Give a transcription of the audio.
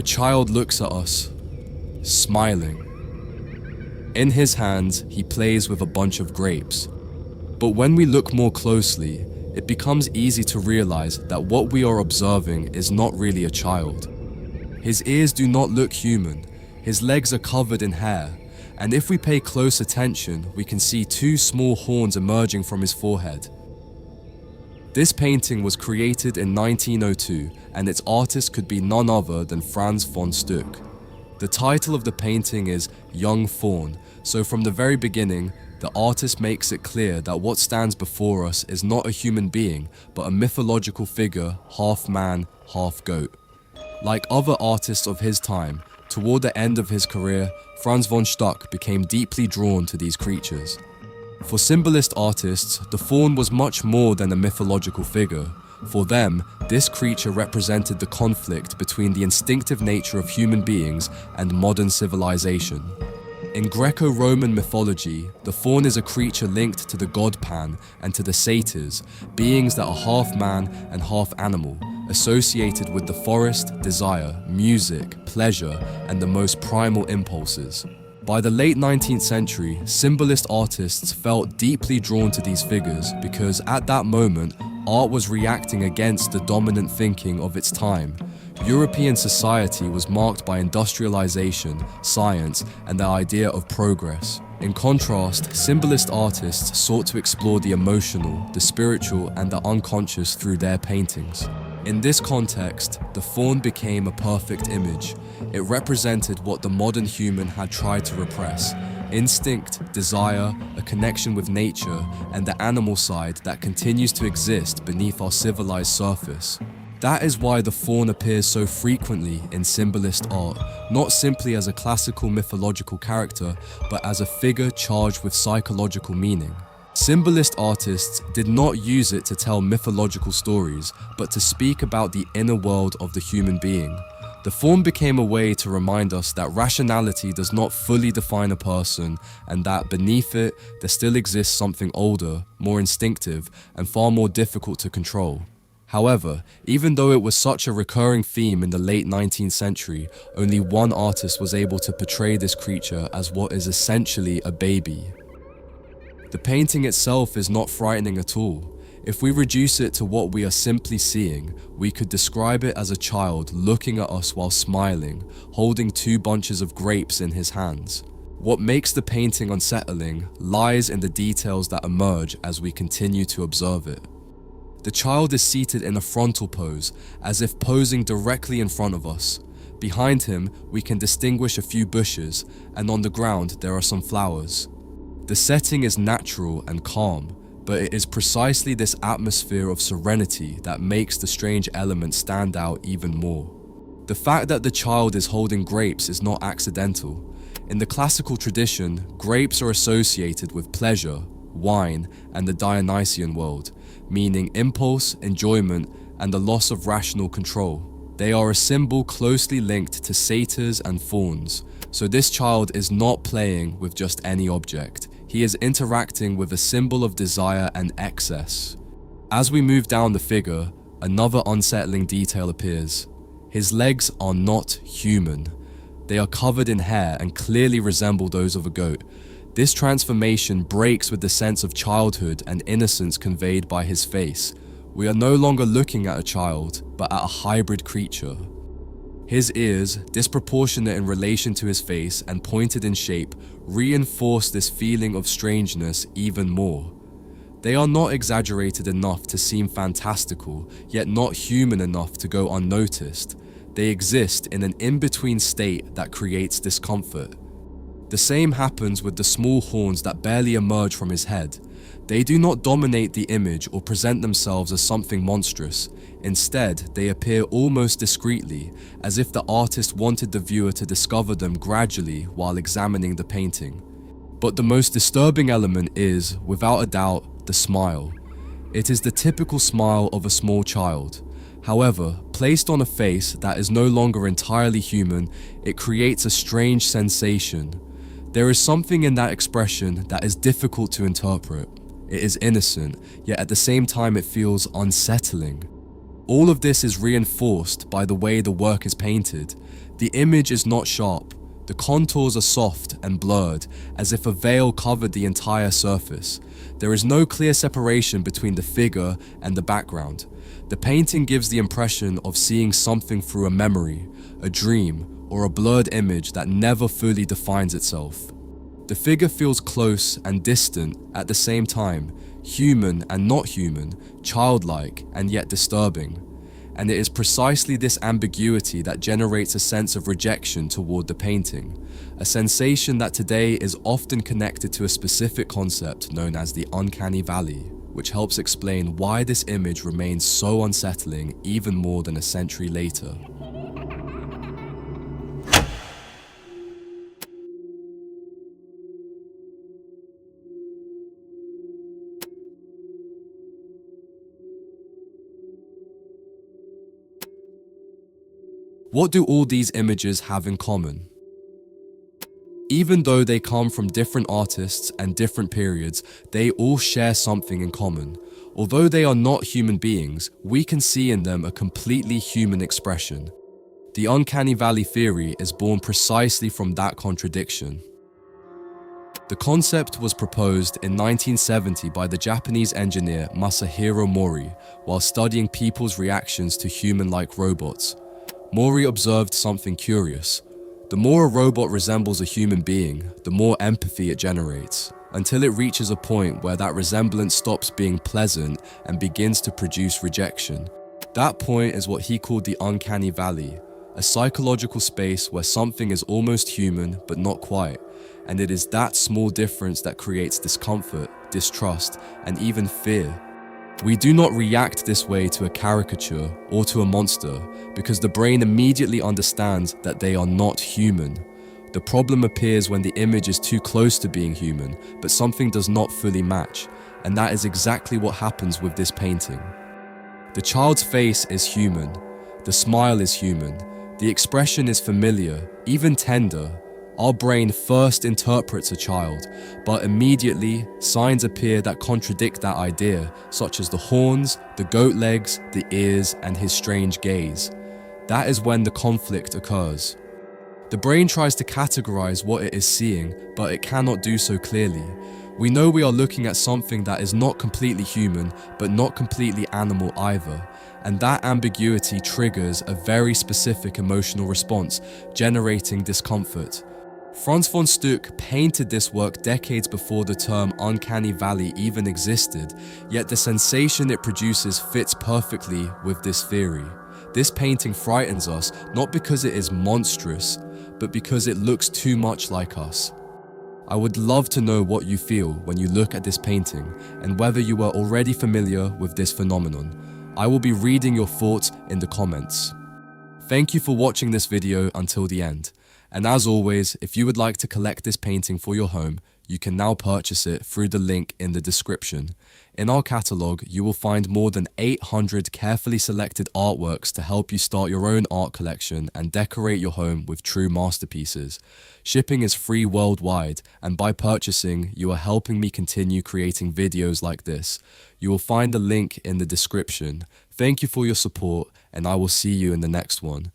A child looks at us, smiling. In his hands, he plays with a bunch of grapes. But when we look more closely, it becomes easy to realize that what we are observing is not really a child. His ears do not look human, his legs are covered in hair, and if we pay close attention, we can see two small horns emerging from his forehead. This painting was created in 1902, and its artist could be none other than Franz von Stuck. The title of the painting is Young Faun, so from the very beginning, the artist makes it clear that what stands before us is not a human being, but a mythological figure, half man, half goat. Like other artists of his time, toward the end of his career, Franz von Stuck became deeply drawn to these creatures. For symbolist artists, the faun was much more than a mythological figure. For them, this creature represented the conflict between the instinctive nature of human beings and modern civilization. In Greco-Roman mythology, the faun is a creature linked to the god Pan and to the satyrs, beings that are half man and half animal, associated with the forest, desire, music, pleasure, and the most primal impulses. By the late 19th century, symbolist artists felt deeply drawn to these figures because at that moment, art was reacting against the dominant thinking of its time. European society was marked by industrialization, science, and the idea of progress. In contrast, symbolist artists sought to explore the emotional, the spiritual, and the unconscious through their paintings. In this context, the faun became a perfect image. It represented what the modern human had tried to repress: instinct, desire, a connection with nature, and the animal side that continues to exist beneath our civilized surface. That is why the faun appears so frequently in symbolist art, not simply as a classical mythological character, but as a figure charged with psychological meaning. Symbolist artists did not use it to tell mythological stories, but to speak about the inner world of the human being. The faun became a way to remind us that rationality does not fully define a person, and that beneath it, there still exists something older, more instinctive, and far more difficult to control. However, even though it was such a recurring theme in the late 19th century, only one artist was able to portray this creature as what is essentially a baby. The painting itself is not frightening at all. If we reduce it to what we are simply seeing, we could describe it as a child looking at us while smiling, holding two bunches of grapes in his hands. What makes the painting unsettling lies in the details that emerge as we continue to observe it. The child is seated in a frontal pose, as if posing directly in front of us. Behind him, we can distinguish a few bushes, and on the ground there are some flowers. The setting is natural and calm, but it is precisely this atmosphere of serenity that makes the strange element stand out even more. The fact that the child is holding grapes is not accidental. In the classical tradition, grapes are associated with pleasure, wine, and the Dionysian world, meaning impulse, enjoyment, and the loss of rational control. They are a symbol closely linked to satyrs and fauns, so this child is not playing with just any object. He is interacting with a symbol of desire and excess. As we move down the figure, another unsettling detail appears. His legs are not human. They are covered in hair and clearly resemble those of a goat. This transformation breaks with the sense of childhood and innocence conveyed by his face. We are no longer looking at a child, but at a hybrid creature. His ears, disproportionate in relation to his face and pointed in shape, reinforce this feeling of strangeness even more. They are not exaggerated enough to seem fantastical, yet not human enough to go unnoticed. They exist in an in-between state that creates discomfort. The same happens with the small horns that barely emerge from his head. They do not dominate the image or present themselves as something monstrous. Instead, they appear almost discreetly, as if the artist wanted the viewer to discover them gradually while examining the painting. But the most disturbing element is, without a doubt, the smile. It is the typical smile of a small child. However, placed on a face that is no longer entirely human, it creates a strange sensation. There is something in that expression that is difficult to interpret. It is innocent, yet at the same time it feels unsettling. All of this is reinforced by the way the work is painted. The image is not sharp. The contours are soft and blurred, as if a veil covered the entire surface. There is no clear separation between the figure and the background. The painting gives the impression of seeing something through a memory, a dream, or a blurred image that never fully defines itself. The figure feels close and distant at the same time, human and not human, childlike and yet disturbing. And it is precisely this ambiguity that generates a sense of rejection toward the painting, a sensation that today is often connected to a specific concept known as the Uncanny Valley, which helps explain why this image remains so unsettling even more than a century later. What do all these images have in common? Even though they come from different artists and different periods, they all share something in common. Although they are not human beings, we can see in them a completely human expression. The Uncanny Valley theory is born precisely from that contradiction. The concept was proposed in 1970 by the Japanese engineer Masahiro Mori while studying people's reactions to human-like robots. Mori observed something curious. The more a robot resembles a human being, the more empathy it generates, until it reaches a point where that resemblance stops being pleasant and begins to produce rejection. That point is what he called the Uncanny Valley, a psychological space where something is almost human but not quite, and it is that small difference that creates discomfort, distrust, and even fear. We do not react this way to a caricature or to a monster because the brain immediately understands that they are not human. The problem appears when the image is too close to being human, but something does not fully match, and that is exactly what happens with this painting. The child's face is human, the smile is human, the expression is familiar, even tender. Our brain first interprets a child, but immediately signs appear that contradict that idea, such as the horns, the goat legs, the ears, and his strange gaze. That is when the conflict occurs. The brain tries to categorize what it is seeing, but it cannot do so clearly. We know we are looking at something that is not completely human, but not completely animal either. And that ambiguity triggers a very specific emotional response, generating discomfort. Franz von Stuck painted this work decades before the term Uncanny Valley even existed, yet the sensation it produces fits perfectly with this theory. This painting frightens us not because it is monstrous, but because it looks too much like us. I would love to know what you feel when you look at this painting and whether you are already familiar with this phenomenon. I will be reading your thoughts in the comments. Thank you for watching this video until the end. And as always, if you would like to collect this painting for your home, you can now purchase it through the link in the description. In our catalogue, you will find more than 800 carefully selected artworks to help you start your own art collection and decorate your home with true masterpieces. Shipping is free worldwide, and by purchasing, you are helping me continue creating videos like this. You will find the link in the description. Thank you for your support, and I will see you in the next one.